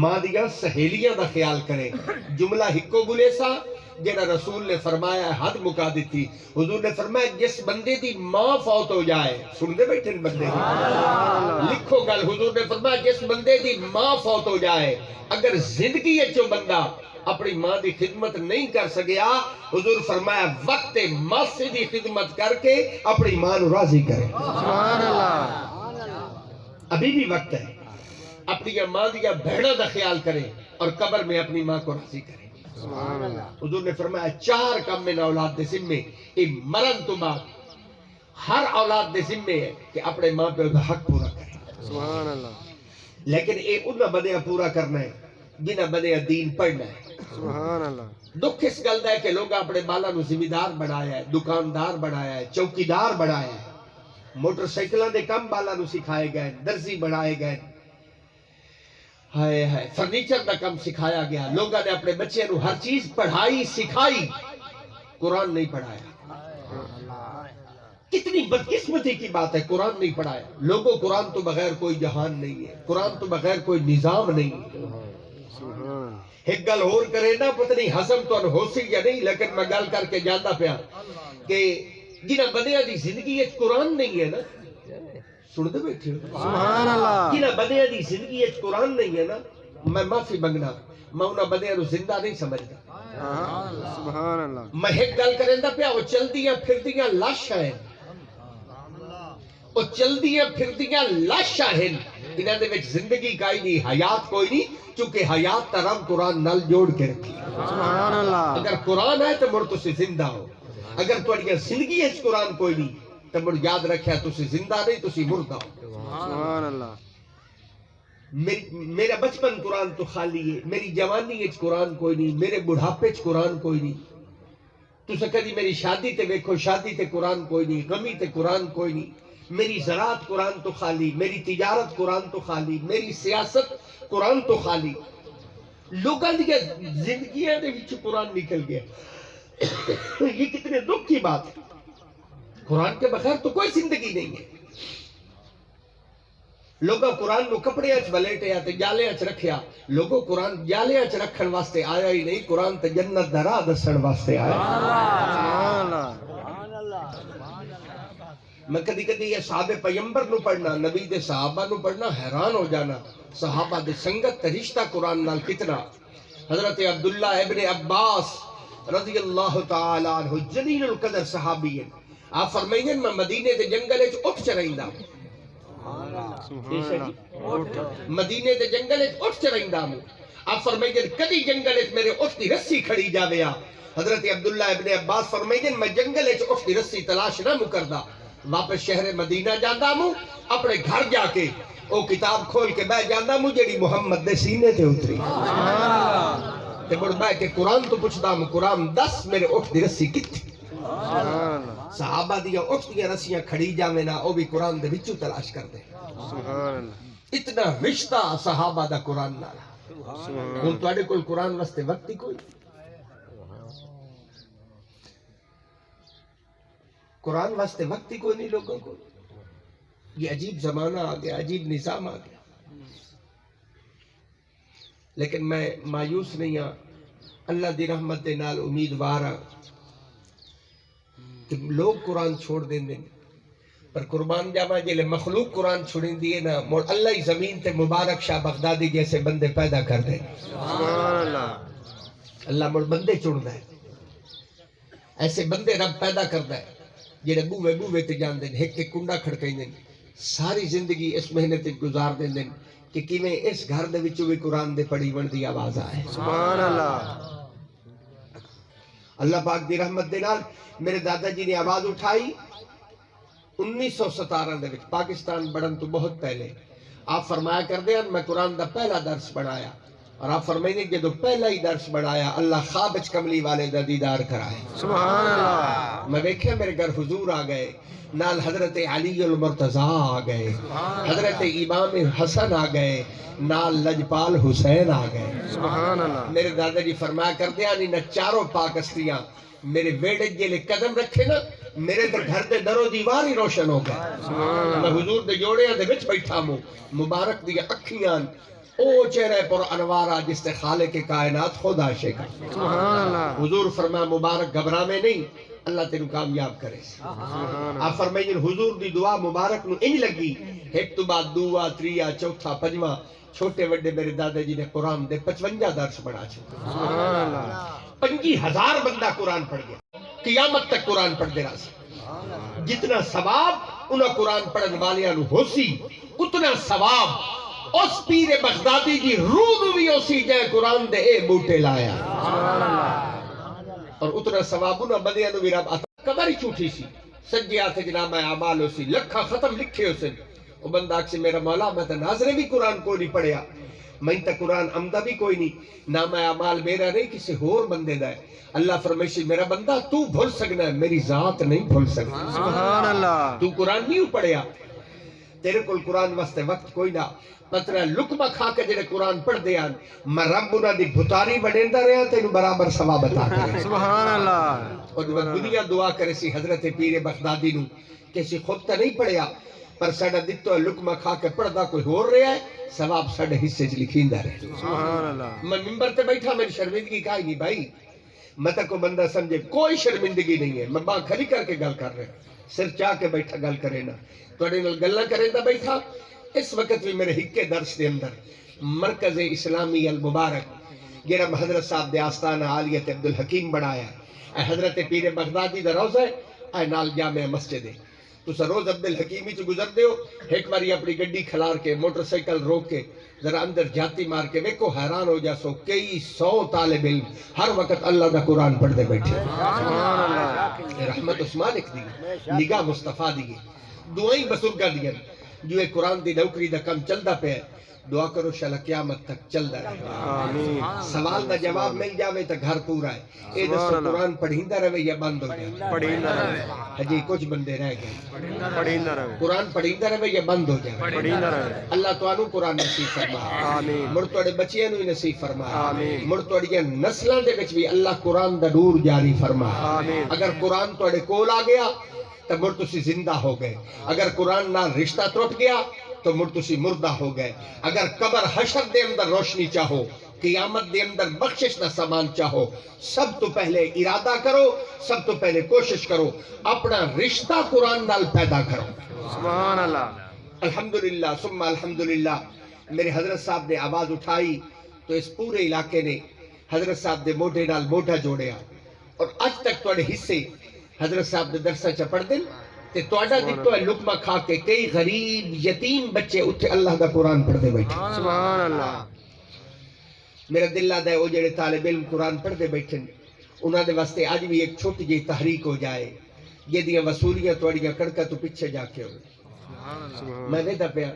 ماں دیا سہیلیاں دا خیال کرے جملہ ہکو گلے سا جنہا رسول نے فرمایا حد مکا دیتی حضور نے فرمایا جس بندے دی ماں فوت ہو جائے سن دے بیٹھے بندے لکھو گل حضور نے فرمایا جس بندے دی ماں فوت ہو جائے اگر زندگی اچھو بندہ اپنی ماں دی خدمت نہیں کر سکیا حضور فرمایا وقت ماسی دی خدمت کر کے اپنی ماں نو راضی کرے سبحان اللہ ابھی بھی وقت ہے اپنی ماں دیا بہنوں دا خیال کرے اور قبر میں اپنی ماں کو راضی کرے سبحان اللہ حضور نے فرمایا 4 کام میں اولاد دے ذمے یہ مرن تو بعد ہر اولاد دے ذمے ہے کہ اپنے ماں پہ حق پورا کرے سبحان اللہ لیکن یہ انہاں بندیاں پورا کرنا ہے جنہاں بندیاں دین پڑھنا ہے سبحان اللہ دکھ اس گل دا ہے کہ لوگ اپنے بالا نو ذمہ دار بنایا ہے دکاندار بنایا ہے چوکیدار بنایا ہے موٹر سائیکلاں دے کم بالا نو سکھائے گئے درزی بنائے گئے ہائے ہائے فرنیچر دا کم سکھایا گیا لوگاں نے اپنے بچے نو ہر چیز پڑھائی سکھائی قرآن نہیں پڑھایا کتنی بدقسمتی کی بات ہے قرآن نہیں پڑھایا لوگوں قرآن تو بغیر کوئی جہان نہیں ہے قرآن تو بغیر کوئی نظام نہیں ہے سبحان ایک گل اور کرے نا پتہ نہیں ہضم تو ہو سی یا نہیں لیکن میں گل کر کے جاندا پیا کہ جنہاں بندیاں دی زندگی وچ قرآن نہیں ہے نا سن دے بیٹھے سبحان اللہ جنہاں بندیاں دی زندگی وچ قرآن نہیں ہے نا میں معافی منگنا میں انہاں بندیاں نو زندہ نہیں سمجھدا سبحان اللہ میں ایک گل کریندا پیا وہ چلدیاں پھردیاں لاشاں ہیں وہ چلدیاں پھردیاں لاشاں ہیں انہاں دے وچ زندگی کائی نہیں حیات کوئی نہیں چونکہ حیات تا رب قرآن نال جوڑ کے رکھی سبحان اللہ اگر قرآن ہے تو مڑ تسی زندہ ہو اگر تواڈی زندگی وچ قرآن کوئی نہیں تو مڑ یاد رکھیا تسی زندہ نہیں تسی مردہ ہو سبحان اللہ میرا بچپن قرآن تو خالی ہے میری جوانی وچ قرآن کوئی نہیں میرے بڑھاپے وچ قرآن کوئی نہیں تسا کدی میری شادی تے ویکھو شادی تے قرآن کوئی نہیں غمی تے قرآن کوئی نہیں میری زراعت قرآن تو خالی میری تجارت قرآن تو خالی میری سیاست قرآن تو خالی لوگاں دی زندگیاں دے وچ قرآن نکل گیا یہ کتنے دکھ کی بات ہے قرآن کے بغیر تو کوئی زندگی نہیں ہے لوگوں قرآن نو کپڑے اچ ولیٹیا تے جالے اچ رکھیا لوگوں قرآن جالے اچ رکھن واسطے آیا ہی نہیں قرآن تے جنت دا راہ دسن واسطے آیا سبحان اللہ میں کدی کدی یہ صحابہ پیغمبر نو پڑھنا نبی دے صحابہ نو پڑھنا حیران ہو جانا صحابہ دے سنگت تے رشتہ قرآن نال کتنا حضرت عبداللہ ابن عباس رضی اللہ تعالی عنہ جلیل القدر صحابی ہیں آپ فرمائیں میں مدینے دے جنگل وچ اٹھ چرائندا مدینے دے جنگل وچ اٹھ چرائندا ہوں آپ فرمائیں کدی جنگل وچ میرے اٹھ دی رسی کھڑی جاویا حضرت عبداللہ ابن عباس فرمائیں میں جنگل وچ اٹھ دی رسی تلاش نہ مکردا واپس شہر مدینہ جاندا ہوں اپنے گھر جا کے او کتاب کھول کے بیٹھ جاندا ہوں جیڑی محمد دے سینے تے اتری تے مڑ بیٹھ کے قرآن تو پوچھدا ہوں قرآن دس میرے اٹھ دی رسی کتھی صحابہ دیا اٹھ دیا رسیاں کھڑی جاویں نا او بھی قرآن دے وچوں تلاش کر دے اتنا رشتہ صحابہ دا قرآن نال ہن تواڈے کول قرآن واسطے وقت ہی کوئی قرآن واسطے وقت ہی کوئی نہیں لوگوں کو یہ عجیب زمانہ آ گیا عجیب نظام آ گیا لیکن میں مایوس نہیں ہاں اللہ دی رحمت دے نال امیدوار ہاں کہ لوگ قرآن چھوڑ دیں دیں پر قربان جاوا جلے مخلوق قرآن چھوڑیں دیئے نا مور اللہ ہی زمین تے مبارک شاہ بغدادی جیسے بندے پیدا کر دیں اللہ مور بندے چھوڑ دیں ایسے بندے رب پیدا کر دیں جنہیں بوے بوے تے جان دیں ایک ایک کنڈا کھڑکیں دیں ساری زندگی اس مہینے تے گزار دیں دیں کہ کیویں اس گھر دے وچوں بھی قرآن دے پڑھی بن دی آواز آئے سبحان اللہ اللہ پاک دی رحمت دے نال میرے دادا جی نے آواز اٹھائی 1917 دے وچ پاکستان بڑھن تو بہت پہلے آپ فرمایا کر دیں میں قرآن دا پہلا درس پڑھایا اور آپ فرمائیں کہ جو پہلا ہی درس بڑھایا اللہ خواب وچ کملی والے دا دیدار کرائے سبحان اللہ میں دیکھیا میرے گھر حضور آ گئے نال حضرت علی المرتضیٰ آ گئے حضرت امام حسن آ گئے نال لجپال حسین آ گئے سبحان اللہ میرے دادا جی فرمایا کر دیا نہ چاروں پاک استریاں میرے ویڑے جلے قدم رکھے نا میرے در گھر دے درو دیوار ہی روشن ہو گئے میں حضور دے جوڑیاں دے وچ بیٹھا ہوں مبارک دیا اکھیاں او چہرے پر انوارا جس تے خالق کائنات خود عاشق سبحان اللہ حضور فرمایا مبارک گھبرا میں نہیں اللہ تیرو کامیاب کرے آپ فرمائیں حضور دی دعا مبارک نو انج لگی ایک تو بعد دعا تریا چوتھا پنجواں چھوٹے وڈے میرے دادا جی نے قرآن دے 55 درس پڑھا چھوڑا سبحان اللہ 25,000 بندہ قرآن پڑھ گیا قیامت تک قرآن پڑھ دے رہا سی جتنا ثواب انہاں قرآن پڑھن والیاں نو ہو سی اتنا ثواب اس پیر بغدادی جی روح نو بھی اسی جائے قرآن دے اے بوٹے لایا اور اتنا ثواب انہاں بندیاں نو بھی رب عطا قبر ہی چھوٹی سی سجے آتے جناب اعمال ہو سی لکھا ختم لکھے ہو سی وہ بندہ اکسی میرا مولا میں تا ناظرے بھی قرآن کو نہیں پڑھیا میں تا قرآن عمدہ بھی کوئی نہیں نام اعمال میرا نہیں کسی ہور بندے دا ہے اللہ فرمائشی میرا بندہ تو بھول سکنا ہے میری ذات نہیں بھول سکنا سبحان اللہ تو قرآن نہیں پڑھیا تیرے کل قرآن واسطے وقت کوئی نہ پترہ لکمہ کھا کے جڑے قرآن پڑھ دے آن میں رب انہاں دی بھتاری بڑھیندہ رہا تینو برابر ثواب عطا کرے سبحان اللہ اور دنیا دعا کرے سی حضرت پیر بغدادی نو کسی خود تا نہیں پڑھیا پر ساڑا دتو لکمہ کھا کے پڑھ دا کوئی ہور رہا ہے ثواب ساڑے حصے چ لکھیندہ رہے سبحان اللہ میں ممبر تے بیٹھا میری شرمندگی کہا نہیں بھائی میں تا کو بندہ سمجھے کوئی شرمندگی نہیں ہے میں باں کھلی کر کے گل کر رہے سر چاہ کے بیٹھا گل کرے نا توڑے نال گلہ کرے تا بیٹھا اس وقت بھی میرے ہکے درس دے اندر مرکز اسلامی المبارک گرم حضرت صاحب دے آستانہ عالیت عبدالحکیم بڑھایا ہے حضرت پیر بغدادی دا روزہ ہے اے نال جامع مسجد ہے تو سر روز عبدالحکیمی چو گزر دیو ایک باری اپنی گڈی کھلار کے موٹر سائیکل روک کے ذرا اندر جاتی مار کے ویکو حیران ہو جا سو کئی 100 طالب علم ہر وقت اللہ دا قرآن پڑھ دے بیٹھے سبحان اللہ رحمت عثمان ایک دی نگاہ مصطفیٰ دی دعائیں بزرگاں دی جو ایک قرآن دی نوکری دا کم چلدا پہ دعا کرو شاء اللہ قیامت تک چلدا رہے آمین سوال دا جواب مل جاوے تو گھر پورا ہے اے دسو قرآن پڑھیندہ رہے یا بند ہو جائے پڑھیندہ رہے ہجی کچھ بندے رہ گئے پڑھیندہ رہے قرآن پڑھیندہ رہے یا بند ہو جائے پڑھیندہ رہے اللہ تو آنو قرآن نصیب فرما آمین مڑ توڑے بچیاں نوی نصیب فرما آمین مڑ توڑے نسلان دے بچ بھی اللہ قرآن دا نور جاری فرما آمین اگر قرآن توڑے کول آ گیا تو مر تسی زندہ ہو گئے اگر قرآن نال رشتہ ٹوٹ گیا تو مڑ تسی مردہ ہو گئے. اگر قبر حشر دے اندر روشنی چاہو, قیامت دے اندر بخشش نہ سامان چاہو, سب تو پہلے ارادہ کرو, سب تو پہلے کوشش کرو, اپنا رشتہ قرآن نال پیدا کرو. سبحان اللہ. الحمدللہ ثم الحمدللہ. میرے حضرت صاحب نے آواز اٹھائی تو اس پورے علاقے نے حضرت صاحب دے موٹے نال موٹا جوڑیا, اور اج تک توڑے حصے حضرت صاحب دے درسہ چا پڑھ دیں تے توڑا دیتو ہے لقمہ کھا کے کئی غریب یتیم بچے اتھے اللہ دا قرآن پڑھ دے بیٹھے. سبحان اللہ. میرا دل لادا ہے وہ جڑے طالب علم قرآن پڑھ دے بیٹھے انہاں دے واسطے آج بھی ایک چھوٹی جی تحریک ہو جائے, یہ دیاں وصولیاں توڑیاں کڑکا تو پیچھے جا کے ہوئے. میں نہیں دا پیا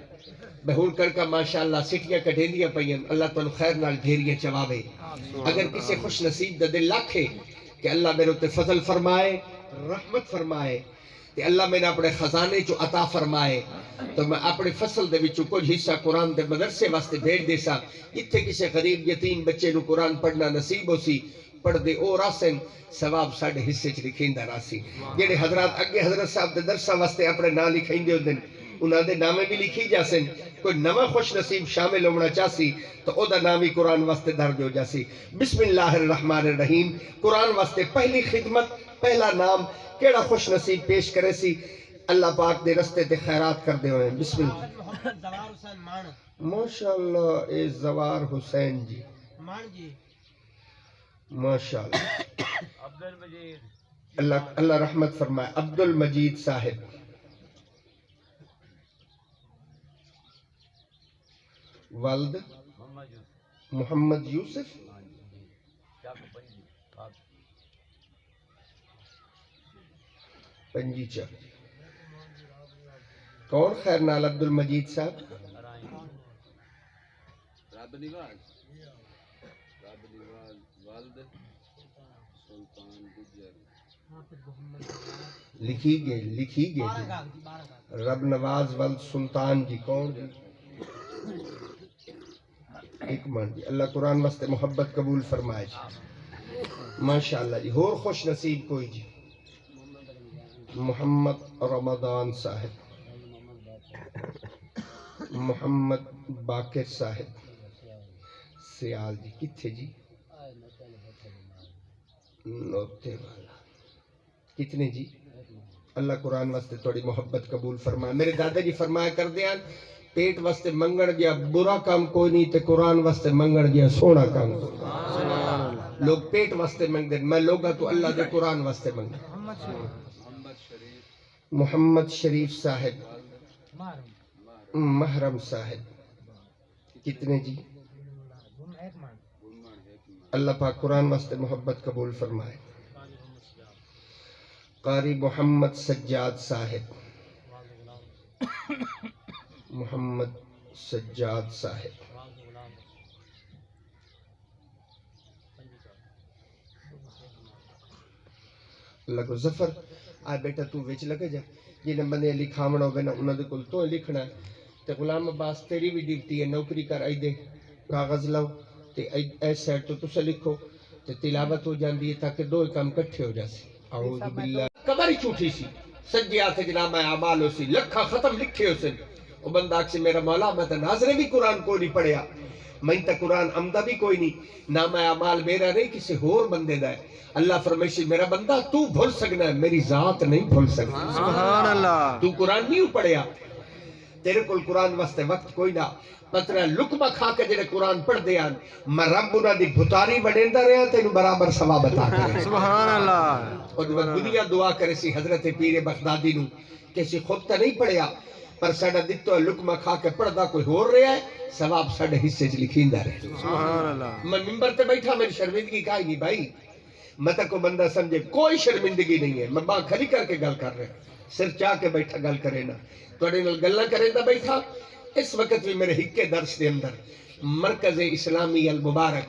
بہول کڑکا ماشاءاللہ سٹیاں کٹھیندیاں پئیاں, اللہ تو خیر نال ڈھیریاں چواوے. اگر کسی خوش نصیب دا دل لاکھے کہ اللہ میرے تے فضل فرمائے, رحمت فرمائے, تے اللہ میں نے اپنے خزانے چو عطا فرمائے, تو میں اپنے فصل دے وچوں کچھ حصہ قرآن دے مدرسے واسطے بھیج دے سا. جتھے کسی غریب یتیم بچے نو قرآن پڑھنا نصیب ہو سی پڑھ دے او راسن, ثواب ساڑھے حصے چ لکھیندا راسی. جڑے حضرات اگے حضرت صاحب دے درسہ واسطے اپنے نام لکھائیندے ہوندے انہاں دے نامے بھی لکھی جاسن. کوئی نواں خوش نصیب شامل ہونا چاہسی تو او دا نام ہی قرآن واسطے درج ہو جاسی. بسم اللہ الرحمن الرحیم. قرآن واسطے پہلی خدمت, پہلا نام کیڑا خوش نصیب پیش کرے سی؟ اللہ پاک دے رستے تے خیرات کر دے ہوئے. بسم اللہ. ماشاءاللہ اے زوار حسین جی, ماشاءاللہ. اللہ رحمت فرمائے. عبد المجید صاحب, والد محمد یوسف, پنجی چا. کون خیر نال عبد المجید صاحب؟ لکھی گئے رب نواز والد سلطان جی. کون جی؟ حکمت جی. اللہ قرآن واسطے محبت قبول فرمائے جی. ماشاءاللہ جی. اور خوش نصیب کوئی جی؟ محمد رمضان صاحب, محمد باقر صاحب سیال جی. کتھے جی؟ نوتے والا. کتنے جی؟ اللہ قرآن واسطے تھوڑی محبت قبول فرمائے. میرے دادا جی فرمایا کر دیاں پیٹ واسطے منگڑ گیا برا کام کوئی نہیں تے قرآن واسطے منگڑ گیا سونا کام کوئی نہیں. لوگ پیٹ واسطے منگ دیں, میں لوگا تو اللہ دے قرآن واسطے منگ دیں. محمد شریف صاحب, محرم صاحب. کتنے جی؟ اللہ پاک قرآن واسطے محبت قبول فرمائے. قاری محمد سجاد صاحب, محمد سجاد صاحب. اللہ کو ظفر آئے بیٹا تو ویچ لگے جا, جنہیں بندے لکھامنا ہوگا نا انہوں نے کل تو لکھنا ہے. تے غلام عباس تیری بھی ڈیوٹی ہے, نوکری کر آئی دے کاغذ لاؤ تے اے سیٹ تو تسا لکھو تے تلاوت ہو جاندی ہے تاکہ دو کام کٹھے ہو جاسی. اعوذ باللہ. قبر ہی چھوٹی سی سجی آتے جناب اعمال ہو سی لکھا ختم لکھے ہو سن. وہ بندہ آکھ سے میرا مولا میں تا ناظرے بھی قرآن کو نہیں پڑھیا, میں تا قرآن عمدہ بھی کوئی نہیں, نام اعمال میرا نہیں کسی اور بندے دا ہے. اللہ فرمائشی میرا بندہ تو بھول سکنا ہے, میری ذات نہیں بھول سکنا. سبحان اللہ. تو قرآن نہیں پڑھیا, تیرے کل قرآن واسطے وقت کوئی نہ. پترہ لکمہ کھا کے جنہیں قرآن پڑھ دیا میں رب انہاں دی بھتاری بڑھیندہ رہا تینو برابر ثواب عطا کرے. سبحان اللہ. اور دنیا دعا کرے سی حضرت پیر بغدادی نو کسی خود تا نہیں پڑھیا پر ساڑھا دتو ہے لکمہ کھا کے پڑھدا کوئی ہور رہا ہے, ثواب ساڑھے حصے چ لکھیندہ رہے. سبحان اللہ. میں ممبر تے بیٹھا میری شرمندگی کہائی نہیں بھائی, میں تا کو بندہ سمجھے کوئی شرمندگی نہیں ہے. میں باں کھلی کر کے گل کر رہے, سر چاہ کے بیٹھا گل کرے نا توڑے نل گلہ کرے دا بیٹھا. اس وقت بھی میرے ہکے درس دے اندر مرکز اسلامی المبارک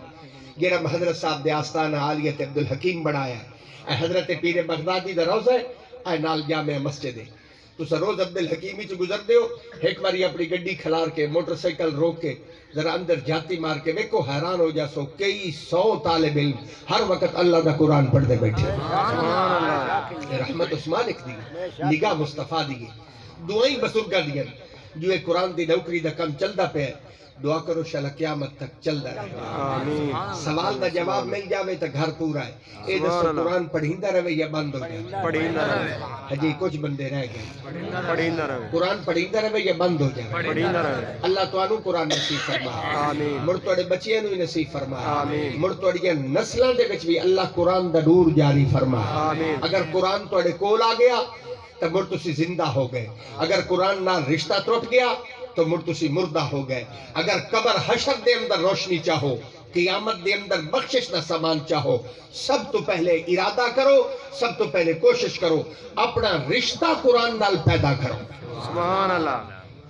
جرم حضرت صاحب دے آستانہ عالیت عبدالحکیم بڑھایا ہے. اے حضرت پیر بغدادی دا روزہ ہے, اے نال جامع مسجد ہے. تو سر روز عبدالحکیمی چو گزر دیو, ایک باری اپنی گڈی کھلار کے موٹر سائیکل روک کے ذرا اندر جاتی مار کے ویکو حیران ہو جا سو کئی 100 طالب علم ہر وقت اللہ دا قرآن پڑھ دے بیٹھے. سبحان اللہ. رحمت عثمان ایک دی, نگاہ مصطفیٰ دی, دعائیں بزرگاں دی. جو یہ قرآن دی نوکری دا کم چلدا پہ دعا کرو شالا قیامت تک چلدا رہے. آمین. سوال دا جواب مل جاوے تو گھر پورا ہے. اے دسو قرآن پڑھیندا رہے یا بند ہو جائے؟ پڑھیندا رہے. ہجی کچھ بندے رہ گئے. پڑھیندا رہے. قرآن پڑھیندا رہے یا بند ہو جائے؟ پڑھیندا رہے. اللہ تانوں قرآن نصیب فرما. آمین. مڑ تواڈے بچیاں نوں نصیب فرما. آمین. مڑ تواڈیاں نسلاں دے وچ بھی اللہ قرآن دا نور جاری فرما. آمین. اگر قرآن تواڈے کول آ گیا تو مڑ تسی زندہ ہو گئے. اگر قرآن نال رشتہ ٹوٹ گیا تو مڑ تسی مردہ ہو گئے. اگر قبر حشر دے اندر روشنی چاہو، قیامت دے اندر بخشش نہ سامان چاہو، سب تو پہلے ارادہ کرو، سب تو پہلے کوشش کرو، اپنا رشتہ قرآن نال پیدا کرو. سبحان اللہ.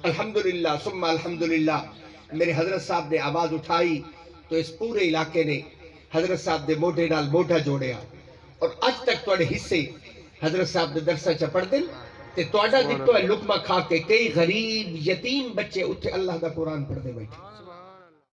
الحمدللہ ثم الحمدللہ. میرے حضرت صاحب نے آواز اٹھائی تو اس پورے علاقے نے حضرت صاحب دے موٹے نال موٹا جوڑیا، اور اج تک تواڈے حصے حضرت صاحب دے درساں چ پڑھدے تے تواڈا دتو ہے لقمہ کھا کے کئی غریب یتیم بچے اتھے اللہ دا قرآن پڑھدے بیٹھے.